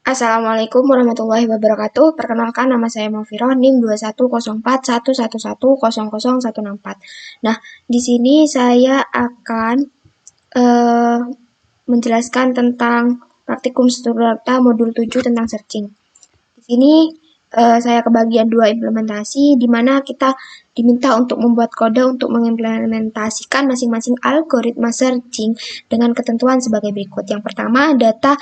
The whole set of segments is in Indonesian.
Assalamualaikum warahmatullahi wabarakatuh. Perkenalkan, nama saya Maufiroh, NIM 2104111000164. Nah, di sini saya akan menjelaskan tentang praktikum struktur data modul 7 tentang searching. Di sini saya kebagian 2 implementasi, di mana kita diminta untuk membuat kode untuk mengimplementasikan masing-masing algoritma searching dengan ketentuan sebagai berikut. Yang pertama, data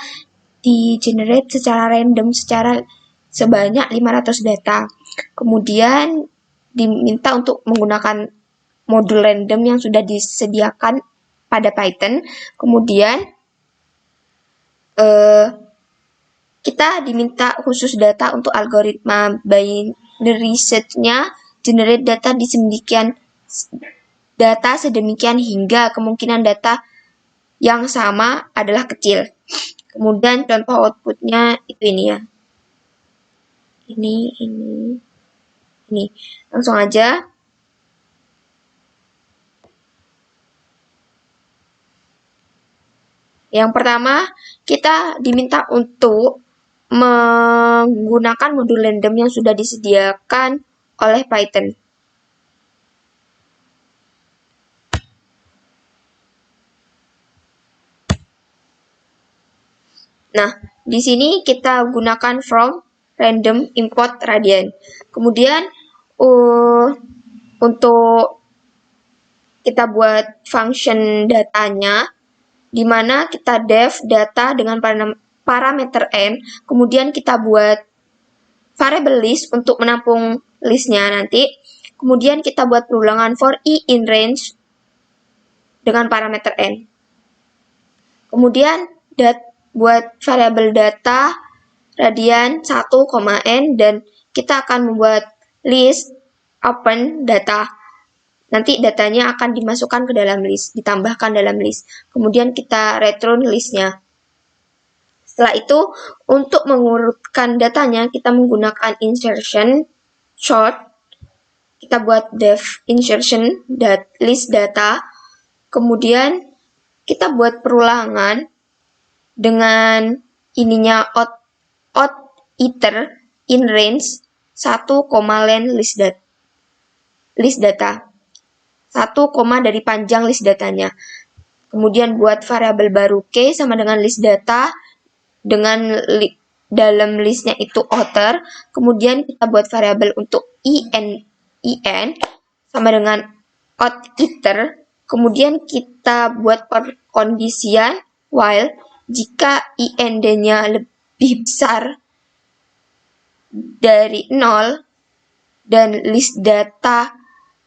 di-generate secara random sebanyak 500 data. Kemudian diminta untuk menggunakan modul random yang sudah disediakan pada Python. Kemudian kita diminta khusus data untuk algoritma binary search-nya, generate data sedemikian hingga kemungkinan data yang sama adalah kecil. Kemudian contoh outputnya itu ini ya. Ini. Langsung aja. Yang pertama, kita diminta untuk menggunakan modul random yang sudah disediakan oleh Python. Nah, di sini kita gunakan from random import radian. Kemudian untuk kita buat function datanya, di mana kita def data dengan parameter n, kemudian kita buat variable list untuk menampung listnya nanti, kemudian kita buat perulangan for i in range dengan parameter n. Kemudian buat variabel data radian 1,n dan kita akan membuat list open data. Nanti datanya akan dimasukkan ke dalam list, ditambahkan dalam list. Kemudian kita return listnya. Setelah itu, untuk mengurutkan datanya, kita menggunakan insertion sort. Kita buat def insertion list data. Kemudian kita buat perulangan dengan ininya out iter in range 1,len list data. 1, dari panjang list datanya. Kemudian buat variabel baru k sama dengan list data dengan dalam listnya itu author. Kemudian kita buat variabel untuk in sama dengan out iter. Kemudian kita buat perkondisian while jika ind-nya lebih besar dari 0 dan list data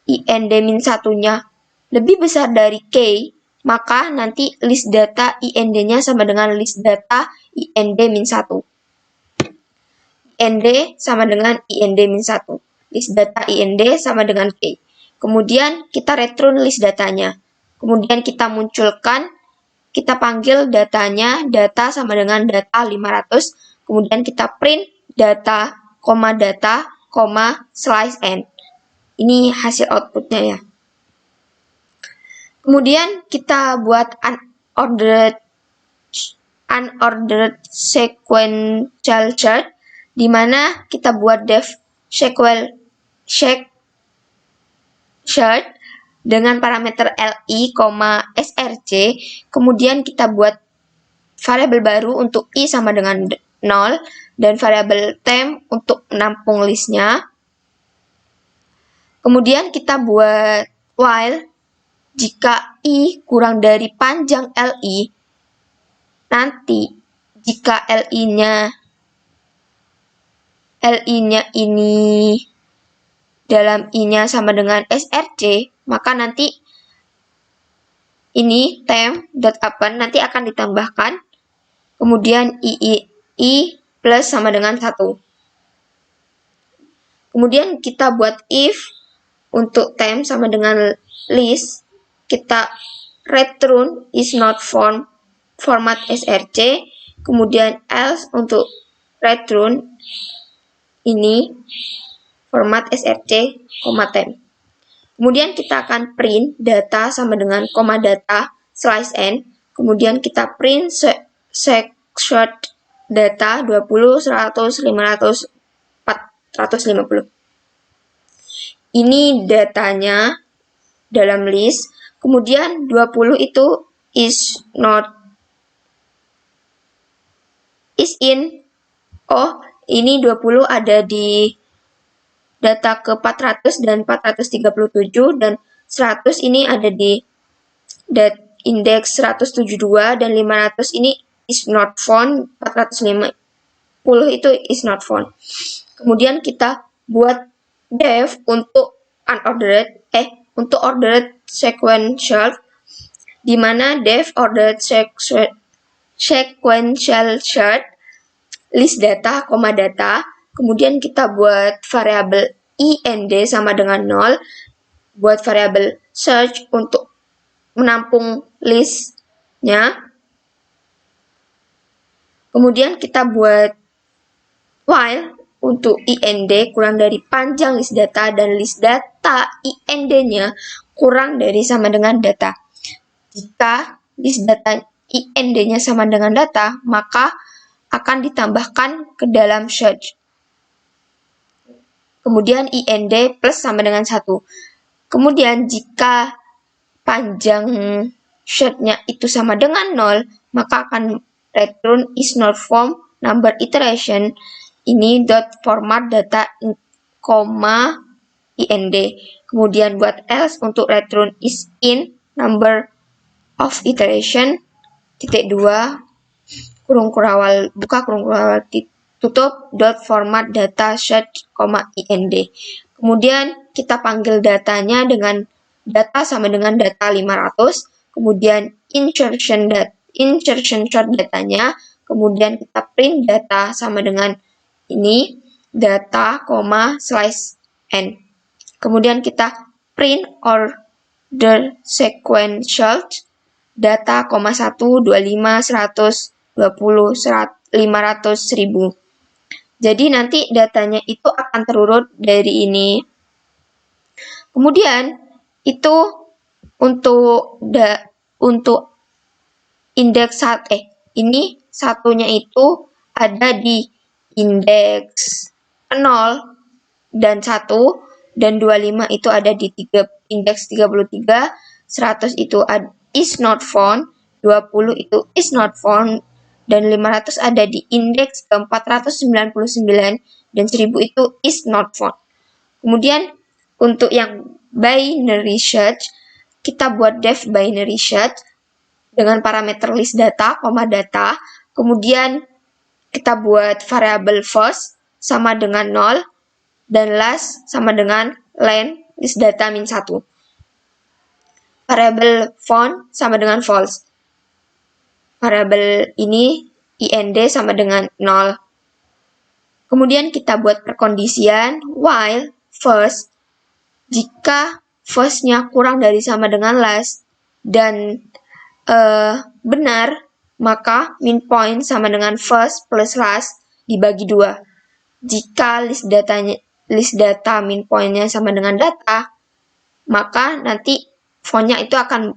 ind-1-nya lebih besar dari k, maka nanti list data ind-nya sama dengan list data ind-1. ind sama dengan ind-1. List data ind sama dengan k. Kemudian kita return list datanya. Kemudian kita munculkan, kita panggil datanya, data sama dengan data 500. Kemudian kita print data, slice n. Ini hasil outputnya ya. Kemudian kita buat unordered sequential chart, di mana kita buat def chart dengan parameter li, src. Kemudian kita buat variabel baru untuk i sama dengan 0 dan variabel temp untuk menampung listnya. Kemudian kita buat while jika i kurang dari panjang li, nanti jika li-nya ini dalam i-nya sama dengan src, maka nanti ini temp.append nanti akan ditambahkan. Kemudian i plus sama dengan 1. Kemudian kita buat if untuk temp sama dengan list, kita return is not format src. Kemudian else untuk return ini format src, temp. Kemudian kita akan print data sama dengan data slice n. Kemudian kita print short data 20, 100, 500, 450. Ini datanya dalam list. Kemudian 20 itu is in. Oh, ini 20 ada di data ke 400 dan 437, dan 100 ini ada di indeks 172, dan 500 ini is not found, 450 itu is not found. Kemudian kita buat def untuk untuk ordered sequential, di mana def ordered sequential chart list data, data. Kemudian kita buat variabel IND sama dengan 0, buat variabel search untuk menampung listnya. Kemudian kita buat while untuk IND kurang dari panjang list data, dan list data IND-nya kurang dari sama dengan data. Jika list data IND-nya sama dengan data, maka akan ditambahkan ke dalam search. Kemudian IND plus sama dengan 1. Kemudian jika panjang search-nya itu sama dengan 0, maka akan return is not found number iteration ini dot format data IND. Kemudian buat else untuk return is in number of iteration titik 2 kurung kurawal buka kurung kurawal tutup dot format data search, IND. Kemudian kita panggil datanya dengan data sama dengan data 500, kemudian insertion short datanya, kemudian kita print data sama dengan ini data, slice n. Kemudian kita print order sequential data, 1, 25, 100, 20, 500, 1000. Jadi nanti datanya itu akan terurut dari ini. Kemudian itu untuk indeks ini satunya itu ada di indeks 0 dan 1, dan 25 itu ada di indeks 33, 100 itu is not found, 20 itu is not found, dan 500 ada di indeks ke 499, dan 1000 itu is not found. Kemudian untuk yang binary search, kita buat def binary search dengan parameter list data, data. Kemudian kita buat variabel first sama dengan 0, dan last sama dengan len list data min 1. Variabel font sama dengan false. Variabel ini IND sama dengan 0. Kemudian kita buat perkondisian while first, jika first-nya kurang dari sama dengan last dan benar, maka min point sama dengan first plus last dibagi 2. Jika list data min point-nya sama dengan data, maka nanti fontnya itu akan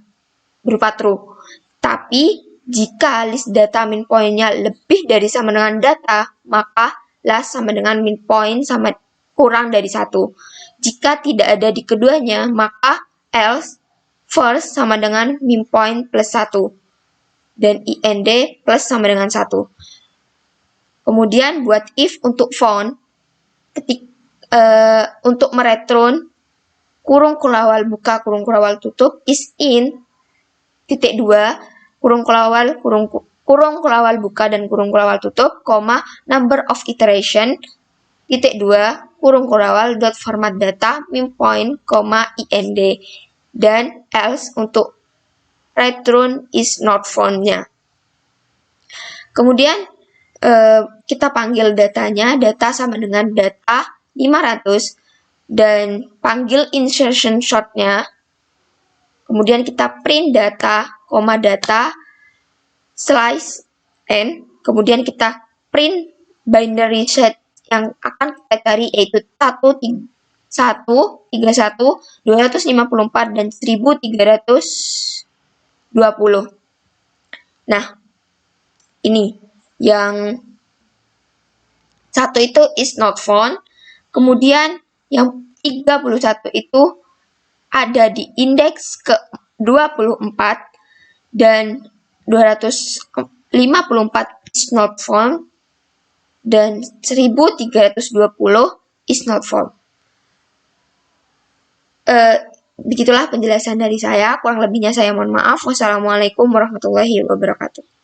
berupa true. Tapi jika list data min point-nya lebih dari sama dengan data, maka last sama dengan min point sama kurang dari 1. Jika tidak ada di keduanya, maka else first sama dengan min point plus 1. Dan IND plus sama dengan 1. Kemudian buat if untuk font, untuk mereturn kurung kurawal buka kurung kurawal tutup is in titik 2 kurung kurawal buka dan kurung kurawal tutup, number of iteration titik 2 kurung kurawal dot format data min point, IND, dan else untuk return is not found-nya. Kemudian kita panggil datanya, data sama dengan data 500, dan panggil insertion short-nya. Kemudian kita print data, data, slice n. Kemudian kita print binary set yang akan kita cari, yaitu 1, 31, 254, dan 1320. Nah, ini yang itu is not found. Kemudian yang 31 itu ada di indeks ke 24 dan 254 is not found dan 1320 is not found. Begitulah penjelasan dari saya. Kurang lebihnya saya mohon maaf. Wassalamualaikum warahmatullahi wabarakatuh.